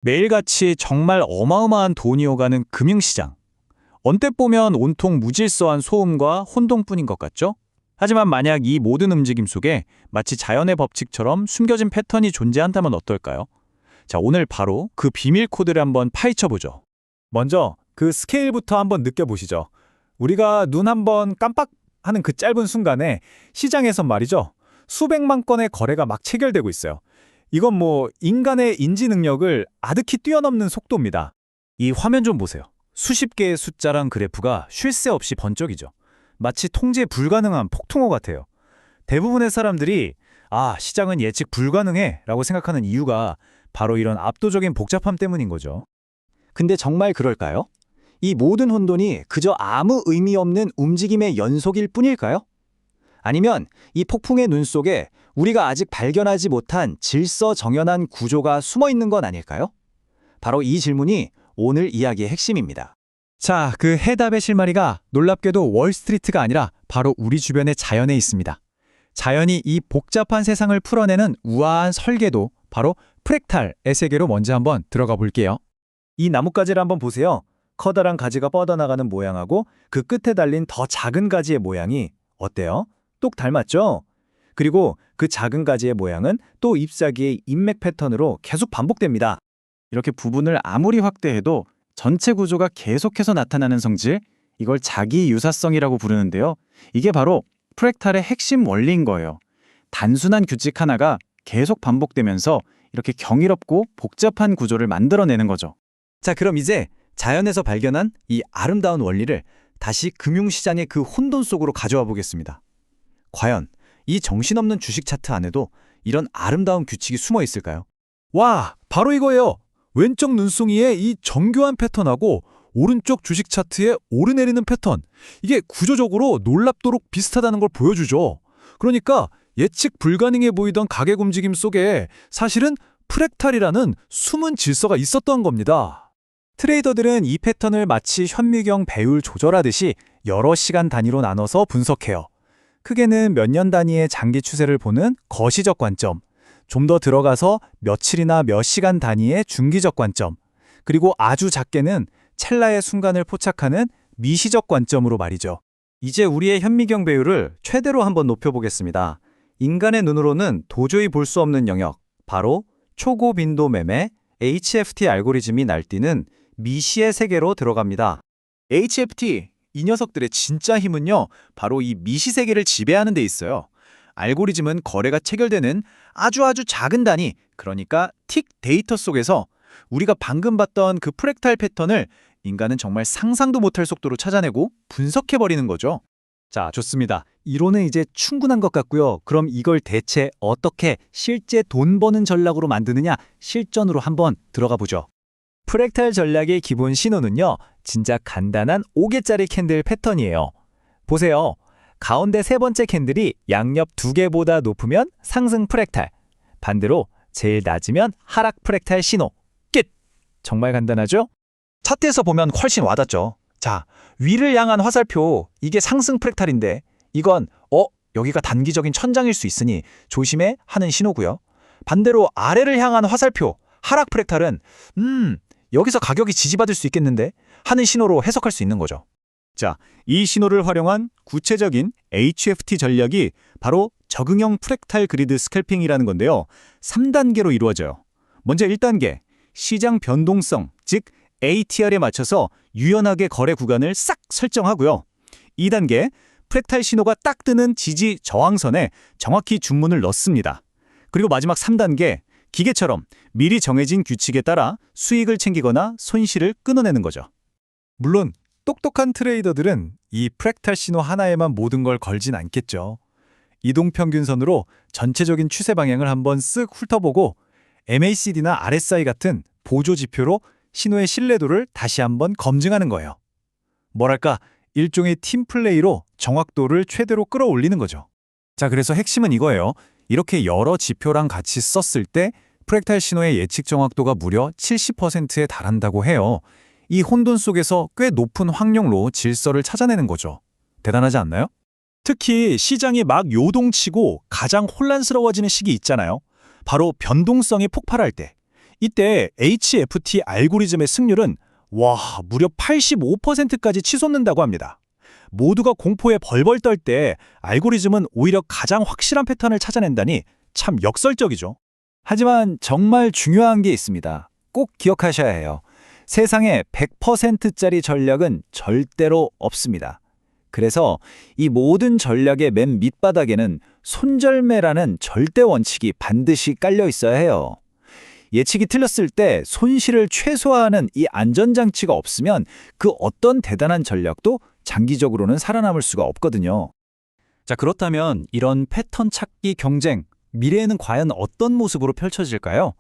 매일같이 정말 어마어마한 돈이 오가는 금융시장. 언뜻 보면 온통 무질서한 소음과 혼돈뿐인 것 같죠? 하지만 만약 이 모든 움직임 속에 마치 자연의 법칙처럼 숨겨진 패턴이 존재한다면 어떨까요? 자, 오늘 바로 그 비밀 코드를 한번 파헤쳐보죠. 먼저 그 스케일부터 한번 느껴보시죠. 우리가 눈 한번 깜빡하는 그 짧은 순간에 시장에선 말이죠. 수백만 건의 거래가 막 체결되고 있어요. 이건 인간의 인지 능력을 아득히 뛰어넘는 속도입니다. 이 화면 좀 보세요. 수십 개의 숫자랑 그래프가 쉴 새 없이 번쩍이죠. 마치 통제 불가능한 폭풍우 같아요. 대부분의 사람들이 시장은 예측 불가능해 라고 생각하는 이유가 바로 이런 압도적인 복잡함 때문인 거죠. 근데 정말 그럴까요? 이 모든 혼돈이 그저 아무 의미 없는 움직임의 연속일 뿐일까요? 아니면 이 폭풍의 눈 속에 우리가 아직 발견하지 못한 질서정연한 구조가 숨어 있는 건 아닐까요? 바로 이 질문이 오늘 이야기의 핵심입니다. 자, 그 해답의 실마리가 놀랍게도 월스트리트가 아니라 바로 우리 주변의 자연에 있습니다. 자연이 이 복잡한 세상을 풀어내는 우아한 설계도, 바로 프랙탈의 세계로 먼저 한번 들어가 볼게요. 이 나뭇가지를 한번 보세요. 커다란 가지가 뻗어나가는 모양하고 그 끝에 달린 더 작은 가지의 모양이 어때요? 똑 닮았죠? 그리고 그 작은 가지의 모양은 또 잎사귀의 인맥 패턴으로 계속 반복됩니다. 이렇게 부분을 아무리 확대해도 전체 구조가 계속해서 나타나는 성질, 이걸 자기 유사성이라고 부르는데요. 이게 바로 프랙탈의 핵심 원리인 거예요. 단순한 규칙 하나가 계속 반복되면서 이렇게 경이롭고 복잡한 구조를 만들어내는 거죠. 자, 그럼 이제 자연에서 발견한 이 아름다운 원리를 다시 금융시장의 그 혼돈 속으로 가져와 보겠습니다. 과연 이 정신없는 주식 차트 안에도 이런 아름다운 규칙이 숨어 있을까요? 와, 바로 이거예요. 왼쪽 눈송이의 이 정교한 패턴하고 오른쪽 주식 차트의 오르내리는 패턴. 이게 구조적으로 놀랍도록 비슷하다는 걸 보여주죠. 그러니까 예측 불가능해 보이던 가격 움직임 속에 사실은 프랙탈이라는 숨은 질서가 있었던 겁니다. 트레이더들은 이 패턴을 마치 현미경 배율 조절하듯이 여러 시간 단위로 나눠서 분석해요. 크게는 몇 년 단위의 장기 추세를 보는 거시적 관점, 좀 더 들어가서 며칠이나 몇 시간 단위의 중기적 관점, 그리고 아주 작게는 찰나의 순간을 포착하는 미시적 관점으로 말이죠. 이제 우리의 현미경 배율을 최대로 한번 높여보겠습니다. 인간의 눈으로는 도저히 볼 수 없는 영역, 바로 초고빈도 매매, HFT 알고리즘이 날뛰는 미시의 세계로 들어갑니다. HFT, 이 녀석들의 진짜 힘은요, 바로 이 미시 세계를 지배하는 데 있어요. 알고리즘은 거래가 체결되는 아주 작은 단위, 그러니까 틱 데이터 속에서 우리가 방금 봤던 그 프랙탈 패턴을 인간은 정말 상상도 못할 속도로 찾아내고 분석해버리는 거죠. 자, 좋습니다. 이론은 이제 충분한 것 같고요. 그럼 이걸 대체 어떻게 실제 돈 버는 전략으로 만드느냐, 실전으로 한번 들어가 보죠. 프랙탈 전략의 기본 신호는요, 진짜 간단한 5개짜리 캔들 패턴이에요. 보세요. 가운데 세 번째 캔들이 양옆 2개보다 높으면 상승 프랙탈, 반대로 제일 낮으면 하락 프랙탈 신호. 끝! 정말 간단하죠? 차트에서 보면 훨씬 와닿죠. 자, 위를 향한 화살표, 이게 상승 프랙탈인데 이건 여기가 단기적인 천장일 수 있으니 조심해 하는 신호고요. 반대로 아래를 향한 화살표, 하락 프랙탈은 여기서 가격이 지지받을 수 있겠는데 하는 신호로 해석할 수 있는 거죠. 자, 이 신호를 활용한 구체적인 HFT 전략이 바로 적응형 프랙탈 그리드 스캘핑이라는 건데요. 3단계로 이루어져요. 먼저 1단계, 시장 변동성, 즉 ATR에 맞춰서 유연하게 거래 구간을 싹 설정하고요. 2단계, 프랙탈 신호가 딱 뜨는 지지 저항선에 정확히 주문을 넣습니다. 그리고 마지막 3단계, 기계처럼 미리 정해진 규칙에 따라 수익을 챙기거나 손실을 끊어내는 거죠. 물론 똑똑한 트레이더들은 이 프랙탈 신호 하나에만 모든 걸 걸진 않겠죠. 이동평균선으로 전체적인 추세 방향을 한번 쓱 훑어보고 MACD나 RSI 같은 보조 지표로 신호의 신뢰도를 다시 한번 검증하는 거예요. 뭐랄까, 일종의 팀플레이로 정확도를 최대로 끌어올리는 거죠. 자, 그래서 핵심은 이거예요. 이렇게 여러 지표랑 같이 썼을 때 프랙탈 신호의 예측 정확도가 무려 70%에 달한다고 해요. 이 혼돈 속에서 꽤 높은 확률로 질서를 찾아내는 거죠. 대단하지 않나요? 특히 시장이 막 요동치고 가장 혼란스러워지는 시기 있잖아요. 바로 변동성이 폭발할 때. 이때 HFT 알고리즘의 승률은 무려 85%까지 치솟는다고 합니다. 모두가 공포에 벌벌 떨 때 알고리즘은 오히려 가장 확실한 패턴을 찾아낸다니 참 역설적이죠. 하지만 정말 중요한 게 있습니다. 꼭 기억하셔야 해요. 세상에 100%짜리 전략은 절대로 없습니다. 그래서 이 모든 전략의 맨 밑바닥에는 손절매라는 절대 원칙이 반드시 깔려 있어야 해요. 예측이 틀렸을 때 손실을 최소화하는 이 안전장치가 없으면 그 어떤 대단한 전략도 장기적으로는 살아남을 수가 없거든요. 자, 그렇다면 이런 패턴 찾기 경쟁, 미래에는 과연 어떤 모습으로 펼쳐질까요?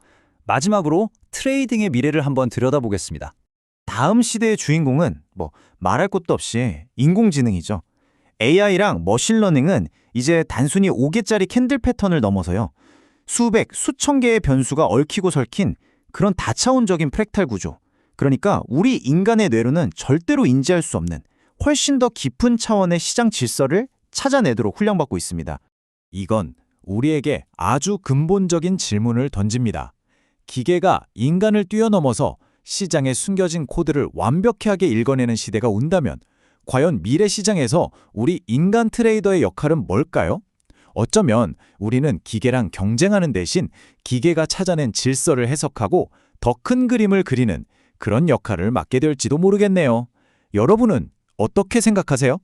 마지막으로 트레이딩의 미래를 한번 들여다보겠습니다. 다음 시대의 주인공은 말할 것도 없이 인공지능이죠. AI랑 머신러닝은 이제 단순히 5개짜리 캔들 패턴을 넘어서요. 수백, 수천 개의 변수가 얽히고 설킨 그런 다차원적인 프랙탈 구조. 그러니까 우리 인간의 뇌로는 절대로 인지할 수 없는 훨씬 더 깊은 차원의 시장 질서를 찾아내도록 훈련받고 있습니다. 이건 우리에게 아주 근본적인 질문을 던집니다. 기계가 인간을 뛰어넘어서 시장에 숨겨진 코드를 완벽하게 읽어내는 시대가 온다면 과연 미래 시장에서 우리 인간 트레이더의 역할은 뭘까요? 어쩌면 우리는 기계랑 경쟁하는 대신 기계가 찾아낸 질서를 해석하고 더 큰 그림을 그리는 그런 역할을 맡게 될지도 모르겠네요. 여러분은 어떻게 생각하세요?